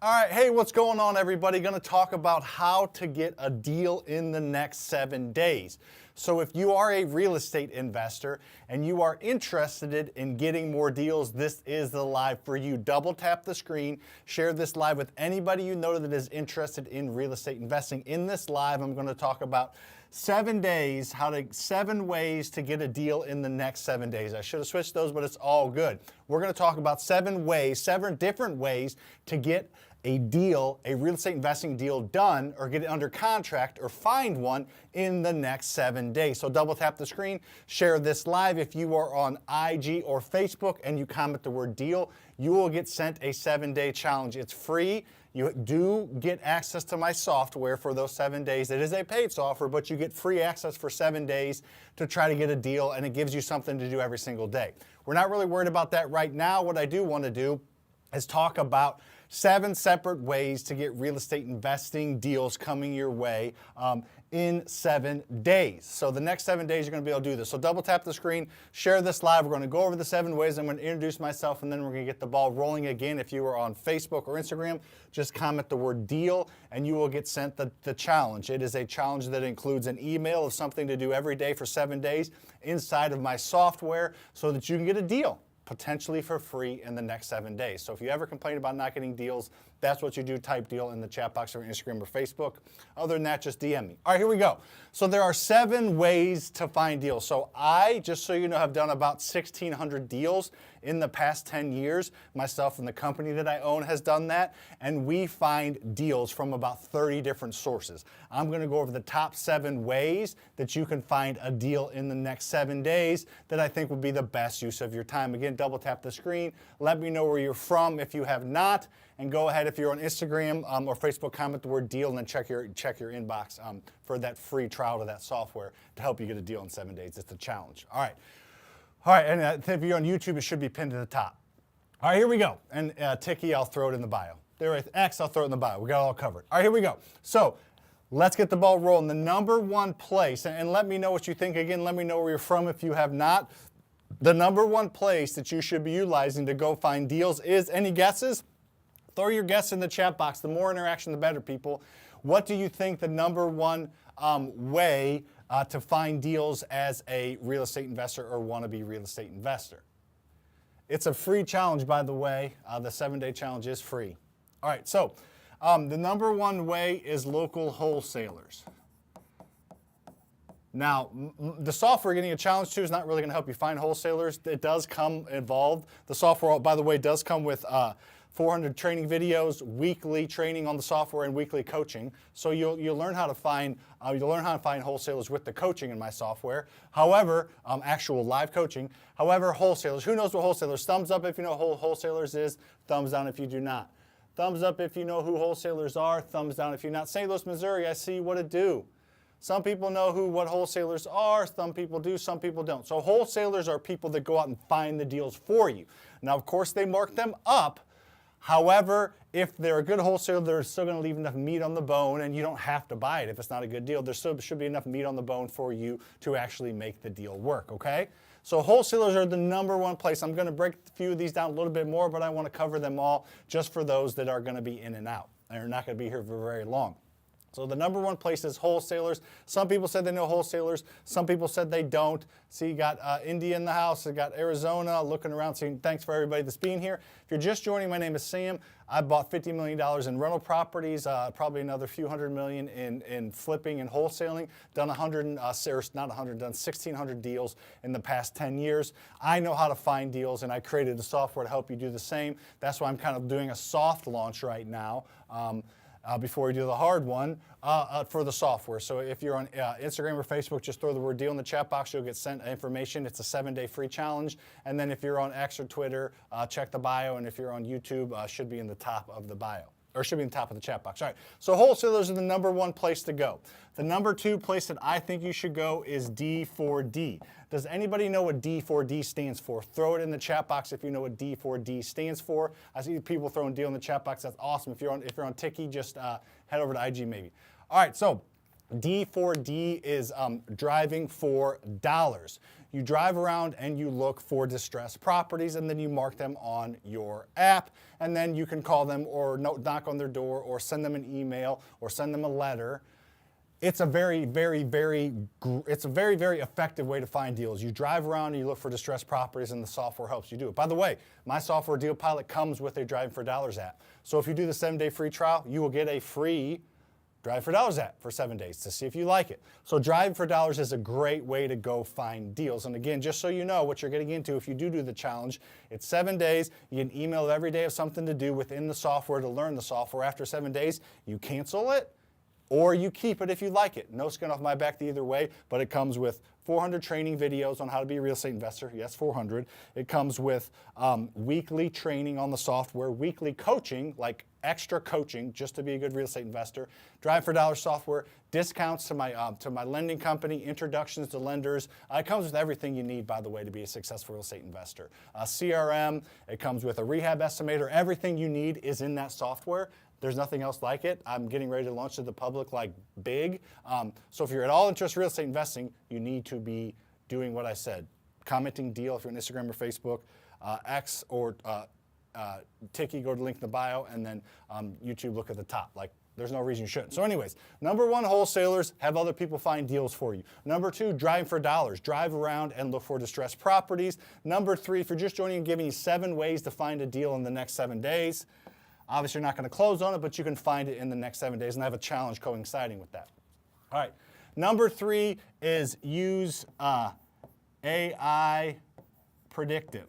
All right, hey, what's going on, everybody? Going to talk about how to get a deal in the next 7 days. So if you are a real estate investor and you are interested in getting more deals, this is the live for you. Double tap the screen, share this live with anybody you know that is interested in real estate investing. In this live, I'm going to talk about 7 days, 7 ways to get a deal in the next 7 days. I should have switched those, but it's all good. We're going to talk about 7 different ways to get a deal, a real estate investing deal done, or get it under contract, or find one in the next 7 days. So double tap the screen, share this live. If you are on IG or Facebook and you comment the word deal, you will get sent a 7-day challenge. It's free. You do get access to my software for those 7 days. It is a paid software, but you get free access for 7 days to try to get a deal, and it gives you something to do every single day. We're not really worried about that right now. What I do want to do is talk about 7 separate ways to get real estate investing deals coming your way in 7 days. So the next 7 days you're going to be able to do this. So double tap the screen, share this live. We're going to go over the 7 ways. I'm going to introduce myself, and then we're going to get the ball rolling again. If you are on Facebook or Instagram, just comment the word deal and you will get sent the challenge. It is a challenge that includes an email of something to do every day for 7 days inside of my software so that you can get a deal potentially for free in the next 7 days. So if you ever complain about not getting deals, that's what you do. Type deal in the chat box or Instagram or Facebook. Other than that, just DM me. All right, here we go. So there are 7 ways to find deals. So I, just so you know, have done about 1,600 deals in the past 10 years. Myself and the company that I own has done that. And we find deals from about 30 different sources. I'm going to go over the top 7 ways that you can find a deal in the next 7 days that I think would be the best use of your time. Again, double tap the screen. Let me know where you're from if you have not. And go ahead, if you're on Instagram or Facebook, comment the word deal and then check your inbox for that free trial to that software to help you get a deal in 7 days. It's a challenge. All right, and if you're on YouTube, it should be pinned to the top. All right, here we go. And Tiki, I'll throw it in the bio. There is X, I'll throw it in the bio. We got it all covered. All right, here we go. So let's get the ball rolling. The number one place, and let me know what you think. Again, let me know where you're from if you have not. The number one place that you should be utilizing to go find deals is, any guesses? Throw your guess in the chat box. The more interaction, the better, people. What do you think the number one way to find deals as a real estate investor or wannabe real estate investor? It's a free challenge, by the way. The 7-day challenge is free. All right, so the number one way is local wholesalers. Now, the software getting a challenge to is not really going to help you find wholesalers. It does come involved. The software, by the way, does come with 400 training videos, weekly training on the software, and weekly coaching. So you'll learn how to find wholesalers with the coaching in my software. However, actual live coaching. However, wholesalers. Who knows what wholesalers? Thumbs up if you know who wholesalers is. Thumbs down if you do not. Thumbs up if you know who wholesalers are. Thumbs down if you're not. St. Louis, Missouri. I see what it do. Some people know what wholesalers are. Some people do. Some people don't. So wholesalers are people that go out and find the deals for you. Now, of course, they mark them up. However, if they're a good wholesaler, they're still going to leave enough meat on the bone, and you don't have to buy it if it's not a good deal. There still should be enough meat on the bone for you to actually make the deal work, okay? So wholesalers are the number one place. I'm going to break a few of these down a little bit more, but I want to cover them all just for those that are going to be in and out. They're not going to be here for very long. So the number one place is wholesalers. Some people said they know wholesalers. Some people said they don't. See, you got India in the house. You got Arizona looking around. Saying thanks for everybody that's being here. If you're just joining, my name is Sam. I bought $50 million in rental properties, probably another few hundred million in flipping and wholesaling. Done 1,600 deals in the past 10 years. I know how to find deals, and I created the software to help you do the same. That's why I'm kind of doing a soft launch right now. Before we do the hard one for the software. So if you're on Instagram or Facebook, just throw the word deal in the chat box. You'll get sent information. It's a 7-day free challenge. And then if you're on X or Twitter, check the bio. And if you're on YouTube, should be in the top of the bio. Or should be in the top of the chat box. All right, so wholesalers are the number one place to go. The number 2 place that I think you should go is D4D. Does anybody know what D4D stands for? Throw it in the chat box if you know what D4D stands for. I see people throwing deal in the chat box. That's awesome. If you're on Tiki, just head over to IG maybe. All right, so D4D is driving for dollars. You drive around and you look for distressed properties, and then you mark them on your app, and then you can call them or knock on their door or send them an email or send them a letter. It's a very effective way to find deals. You drive around and you look for distressed properties, and the software helps you do it. By the way, my software DealPilot comes with a Driving for Dollars app. So if you do the 7-day free trial, you will get a free Driving for Dollars app for 7 days to see if you like it. So Driving for Dollars is a great way to go find deals. And again, just so you know what you're getting into if you do the challenge, it's 7 days. You get an email every day of something to do within the software to learn the software. After 7 days, you cancel it or you keep it if you like it. No skin off my back either way, but it comes with 400 training videos on how to be a real estate investor. Yes, 400. It comes with weekly training on the software, weekly coaching, like extra coaching just to be a good real estate investor. Drive for Dollars software, discounts to my lending company, introductions to lenders. It comes with everything you need, by the way, to be a successful real estate investor. CRM, it comes with a rehab estimator. Everything you need is in that software. There's nothing else like it. I'm getting ready to launch to the public like big. So if you're at all interested in real estate investing, you need to be doing what I said. Commenting deal if you're on Instagram or Facebook, X or Tiki, go to the link in the bio, and then YouTube, look at the top. Like, there's no reason you shouldn't. So anyways, number 1, wholesalers, have other people find deals for you. Number 2, driving for dollars. Drive around and look for distressed properties. Number 3, if you're just joining, I'm giving you 7 ways to find a deal in the next 7 days. Obviously, you're not going to close on it, but you can find it in the next 7 days, and I have a challenge coinciding with that. All right. Number 3 is use AI predictive.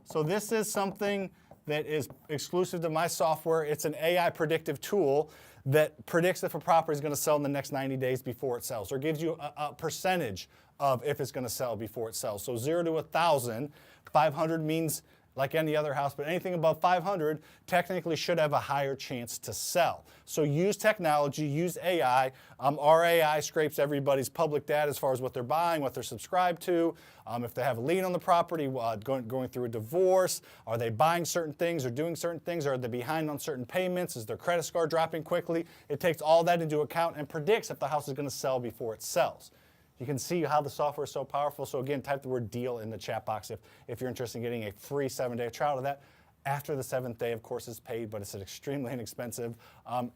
So this is something that is exclusive to my software. It's an AI predictive tool that predicts if a property is going to sell in the next 90 days before it sells, or gives you a percentage of if it's going to sell before it sells. So 0 to 1,000, 500 means like any other house, but anything above 500 technically should have a higher chance to sell. So use technology, use AI. Our AI scrapes everybody's public data as far as what they're buying, what they're subscribed to, if they have a lien on the property, going through a divorce, are they buying certain things or doing certain things, are they behind on certain payments, is their credit score dropping quickly? It takes all that into account and predicts if the house is going to sell before it sells. You can see how the software is so powerful. So again, type the word deal in the chat box if you're interested in getting a free 7-day trial of that. After the 7th day, of course, it's paid, but it's extremely inexpensive.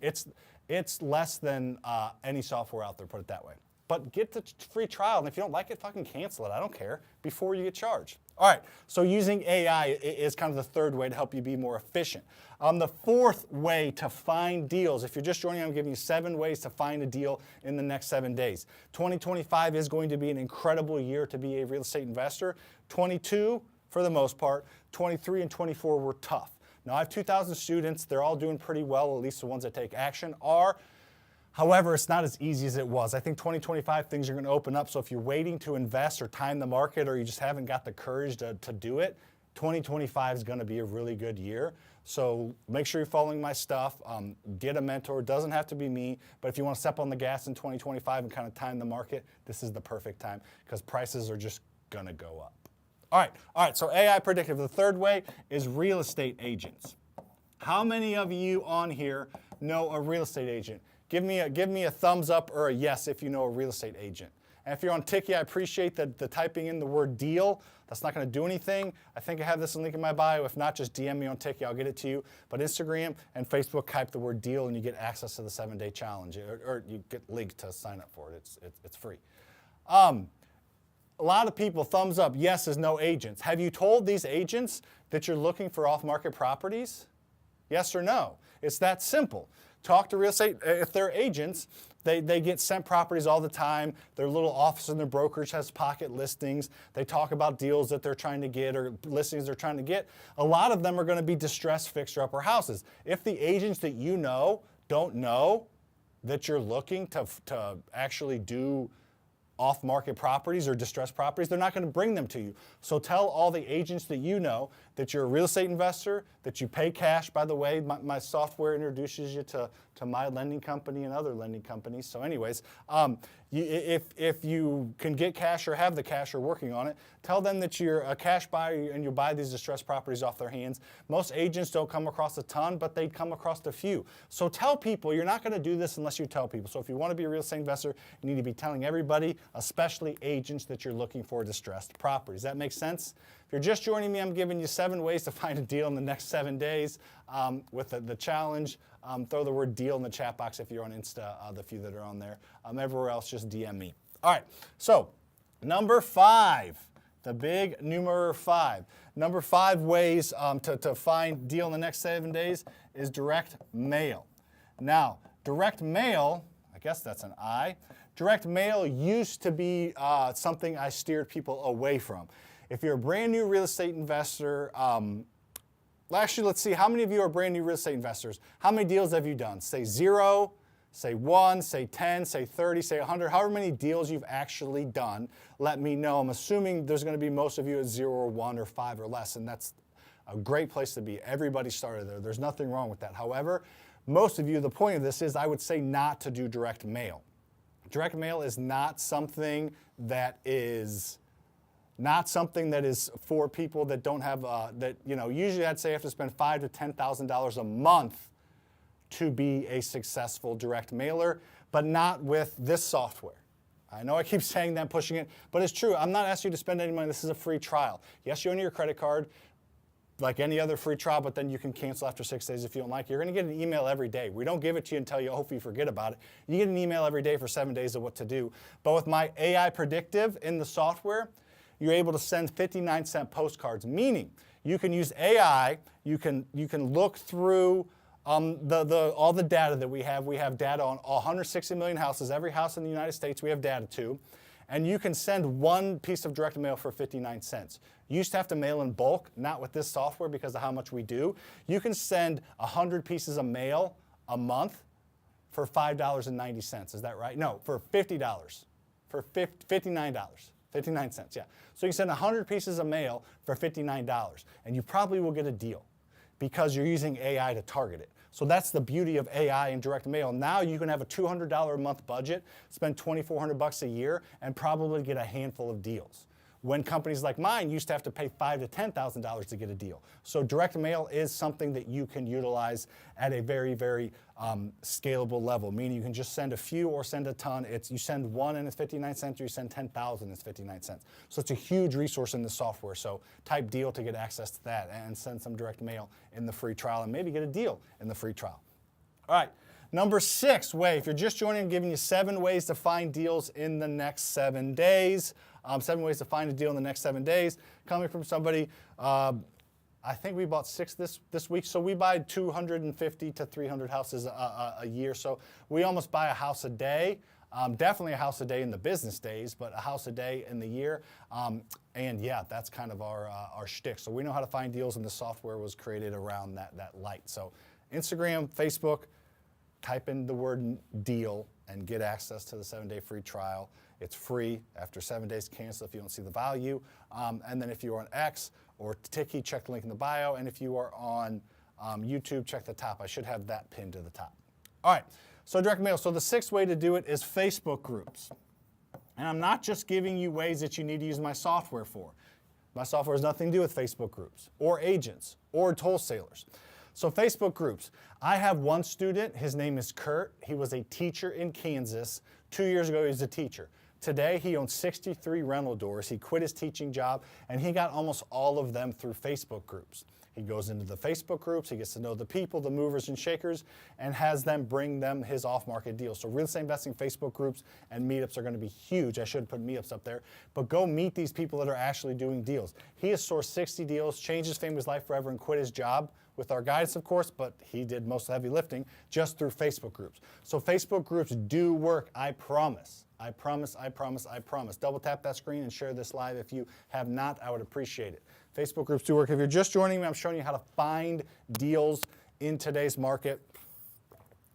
It's less than any software out there, put it that way. But get the free trial, and if you don't like it, fucking cancel it. I don't care, before you get charged. All right, so using AI is kind of the 3rd way to help you be more efficient. The 4th way to find deals, if you're just joining, I'm giving you 7 ways to find a deal in the next 7 days. 2025 is going to be an incredible year to be a real estate investor. 22, for the most part, 23 and 24 were tough. Now, I have 2,000 students. They're all doing pretty well, at least the ones that take action are. However, it's not as easy as it was. I think 2025 things are going to open up. So if you're waiting to invest or time the market, or you just haven't got the courage to do it, 2025 is going to be a really good year. So make sure you're following my stuff. Get a mentor. It doesn't have to be me. But if you want to step on the gas in 2025 and kind of time the market, this is the perfect time because prices are just going to go up. All right. So AI predictive. The 3rd way is real estate agents. How many of you on here know a real estate agent? Give me a thumbs up or a yes if you know a real estate agent. And if you're on Tiki, I appreciate the typing in the word deal. That's not going to do anything. I think I have this link in my bio. If not, just DM me on Tiki. I'll get it to you. But Instagram and Facebook, type the word deal, and you get access to the 7-day challenge, or you get linked to sign up for it. It's free. A lot of people, thumbs up, yes is no agents. Have you told these agents that you're looking for off-market properties? Yes or no? It's that simple. Talk to real estate. If they're agents, they get sent properties all the time. Their little office in their brokerage has pocket listings. They talk about deals that they're trying to get or listings they're trying to get. A lot of them are going to be distressed fixer-upper houses. If the agents that you know don't know that you're looking to actually do off-market properties or distressed properties, they're not going to bring them to you. So tell all the agents that you know that you're a real estate investor, that you pay cash. By the way, my software introduces you to my lending company and other lending companies. So anyways, if you can get cash or have the cash or working on it, tell them that you're a cash buyer and you buy these distressed properties off their hands. Most agents don't come across a ton, but they come across a few. So tell people, you're not going to do this unless you tell people. So if you want to be a real estate investor, you need to be telling everybody, especially agents, that you're looking for distressed properties. That makes sense? If you're just joining me, I'm giving you 7 ways to find a deal in the next 7 days with the challenge. Throw the word deal in the chat box if you're on Insta, the few that are on there. Everywhere else, just DM me. All right, so number 5, the big number 5. Number 5 ways to find deal in the next 7 days is direct mail. Now, direct mail, I guess that's an I. Direct mail used to be something I steered people away from. If you're a brand new real estate investor, actually, let's see, how many of you are brand new real estate investors? How many deals have you done? Say 0, say 1, say 10, say 30, say 100, however many deals you've actually done, let me know. I'm assuming there's going to be most of you at 0 or 1 or 5 or less, and that's a great place to be. Everybody started there. There's nothing wrong with that. However, most of you, the point of this is I would say not to do direct mail. Direct mail is not something that is for people that don't have, usually I'd say you have to spend $5,000 to $10,000 a month to be a successful direct mailer, but not with this software. I know I keep saying that, pushing it, but it's true. I'm not asking you to spend any money. This is a free trial. Yes, you own your credit card like any other free trial, but then you can cancel after 6 days if you don't like it. You're going to get an email every day. We don't give it to you and tell you, hopefully you forget about it. You get an email every day for 7 days of what to do. But with my AI predictive in the software, you're able to send 59-cent postcards, meaning you can use AI, you can look through all the data that we have. We have data on 160 million houses, every house in the United States we have data to, and you can send one piece of direct mail for 59 cents. You used to have to mail in bulk, not with this software because of how much we do. You can send 100 pieces of mail a month for $5.90. Is that right? No, for $50, for $59. 59 cents, yeah. So you send 100 pieces of mail for $59, and you probably will get a deal because you're using AI to target it. So that's the beauty of AI and direct mail. Now you can have a $200 a month budget, spend $2,400 a year, and probably get a handful of deals. When companies like mine used to have to pay $5,000 to $10,000 to get a deal. So direct mail is something that you can utilize at a very, very scalable level, meaning you can just send a few or send a ton. You send 1 and it's 59 cents, or you send 10,000 and it's 59 cents. So it's a huge resource in the software. So type deal to get access to that and send some direct mail in the free trial and maybe get a deal in the free trial. All right. Number 6 way, if you're just joining, I'm giving you 7 ways to find deals in the next 7 days. 7 ways to find a deal in the next 7 days. Coming from somebody, I think we bought 6 this week. So we buy 250 to 300 houses a year. So we almost buy a house a day. Definitely a house a day in the business days, but a house a day in the year. And yeah, that's kind of our shtick. So we know how to find deals, and the software was created around that light. So Instagram, Facebook, type in the word deal and get access to the 7-day free trial. It's free. After 7 days, cancel if you don't see the value. And then if you're on X or Tiki, check the link in the bio. And if you are on YouTube, check the top. I should have that pinned to the top. All right, so direct mail. So the 6th way to do it is Facebook groups. And I'm not just giving you ways that you need to use my software for. My software has nothing to do with Facebook groups or agents or wholesalers. So Facebook groups. I have one student, his name is Kurt. He was a teacher in Kansas. 2 years ago, he was a teacher. Today, he owns 63 rental doors. He quit his teaching job, and he got almost all of them through Facebook groups. He goes into the Facebook groups, he gets to know the people, the movers and shakers, and has them bring them his off-market deals. So real estate investing Facebook groups and meetups are going to be huge. I should put meetups up there. But go meet these people that are actually doing deals. He has sourced 60 deals, changed his family's life forever, and quit his job with our guidance, of course, but he did most of the heavy lifting just through Facebook groups. So Facebook groups do work, I promise. I promise, I promise, I promise. Double tap that screen and share this live. If you have not, I would appreciate it. Facebook groups do work. If you're just joining me, I'm showing you how to find deals in today's market.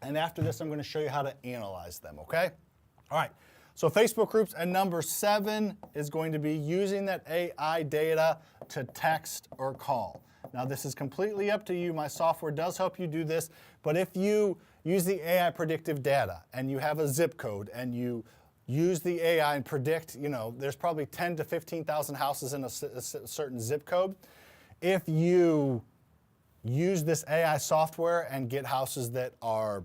And after this, I'm going to show you how to analyze them, okay? All right. So Facebook groups, and number 7 is going to be using that AI data to text or call. Now this is completely up to you. My software does help you do this, but if you use the AI predictive data and you have a zip code and you use the AI and predict, there's probably 10 to 15,000 houses in a certain zip code. If you use this AI software and get houses that are,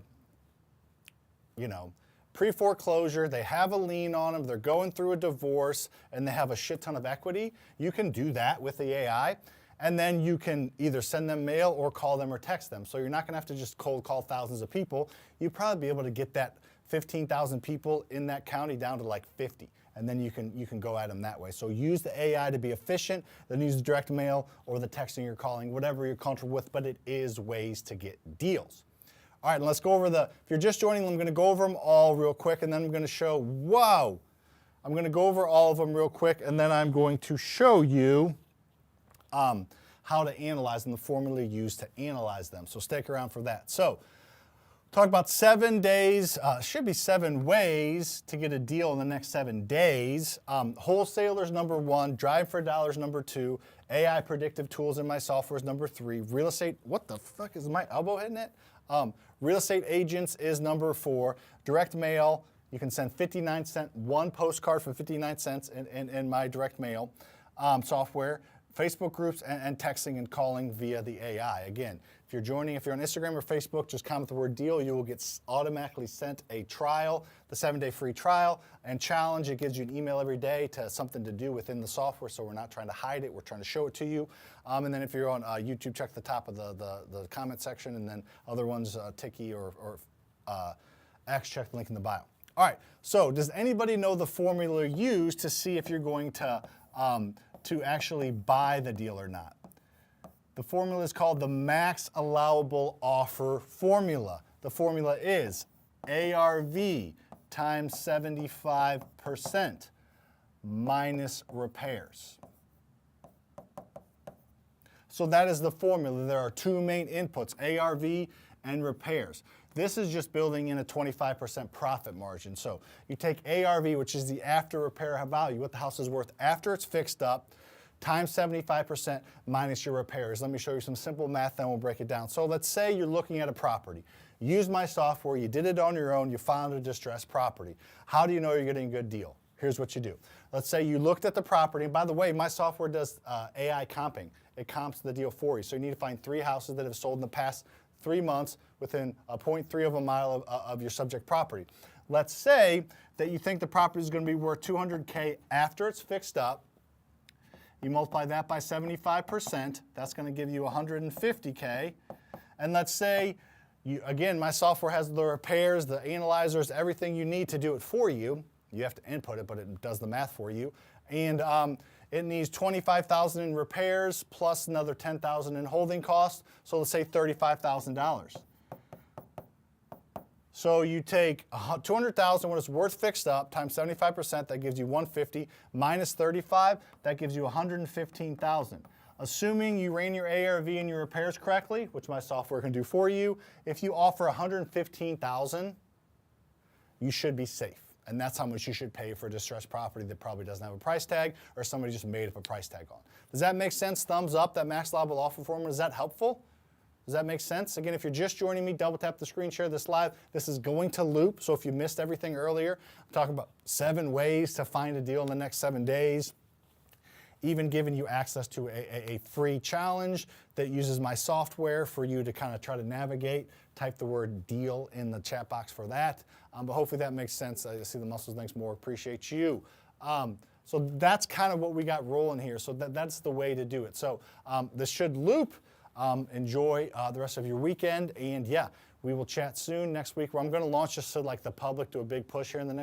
pre-foreclosure, they have a lien on them, they're going through a divorce, and they have a shit ton of equity, you can do that with the AI. And then you can either send them mail or call them or text them. So you're not going to have to just cold call thousands of people. You'll probably be able to get that 15,000 people in that county down to like 50. And then you can go at them that way. So use the AI to be efficient, then use the direct mail or the texting or calling, whatever you're comfortable with, but it is ways to get deals. All right, and let's go over if you're just joining, I'm going to go over them all real quick, and then I'm going to show, I'm going to go over all of them real quick, and then I'm going to show you how to analyze them, the formula used to analyze them. So stick around for that. So talk about 7 days, should be 7 ways to get a deal in the next 7 days. Wholesalers, number 1. Drive for dollars, number 2. AI predictive tools in my software is number 3. Real estate, what the fuck is my elbow hitting it? Real estate agents is number 4. Direct mail, you can send 59-cent, one postcard for 59 cents in my direct mail software. Facebook groups and texting and calling via the AI. Again, if you're on Instagram or Facebook, just comment the word deal. You will get automatically sent a trial, the 7-day free trial and challenge. It gives you an email every day to something to do within the software, so we're not trying to hide it. We're trying to show it to you. And then if you're on YouTube, check the top of the comment section, and then other ones, Tiki or X, check the link in the bio. All right, so does anybody know the formula used to see if you're going to actually buy the deal or not? The formula is called the max allowable offer formula. The formula is ARV times 75% minus repairs. So that is the formula. There are 2 main inputs, ARV and repairs. This is just building in a 25% profit margin. So you take ARV, which is the after repair value, what the house is worth after it's fixed up, times 75% minus your repairs. Let me show you some simple math, then we'll break it down. So let's say you're looking at a property. Use my software, you did it on your own, you found a distressed property. How do you know you're getting a good deal? Here's what you do. Let's say you looked at the property. By the way, my software does AI comping. It comps the deal for you. So you need to find 3 houses that have sold in the past 3 months within a 0.3 of a mile of your subject property. Let's say that you think the property is going to be worth $200K after it's fixed up. You multiply that by 75%, that's going to give you $150K. And let's say, again, my software has the repairs, the analyzers, everything you need to do it for you. You have to input it, but it does the math for you. And it needs $25,000 in repairs plus another $10,000 in holding costs. So let's say $35,000. So you take $200,000 when it's worth fixed up times 75%, that gives you $150 minus 35, that gives you $115,000. Assuming you ran your ARV and your repairs correctly, which my software can do for you, if you offer $115,000, you should be safe. And that's how much you should pay for a distressed property that probably doesn't have a price tag or somebody just made up a price tag on. Does that make sense? Thumbs up, that max allowable offer formula. Is that helpful? Does that make sense? Again, if you're just joining me, double tap the screen, share this live. This is going to loop, so if you missed everything earlier, I'm talking about 7 ways to find a deal in the next 7 days. Even giving you access to a free challenge that uses my software for you to kind of try to navigate. Type the word deal in the chat box for that. But hopefully that makes sense. I see the muscles, thanks more, appreciate you. So that's kind of what we got rolling here. So that's the way to do it. So this should loop. Enjoy the rest of your weekend. And yeah, we will chat soon next week where I'm going to launch this so like the public do a big push here in the next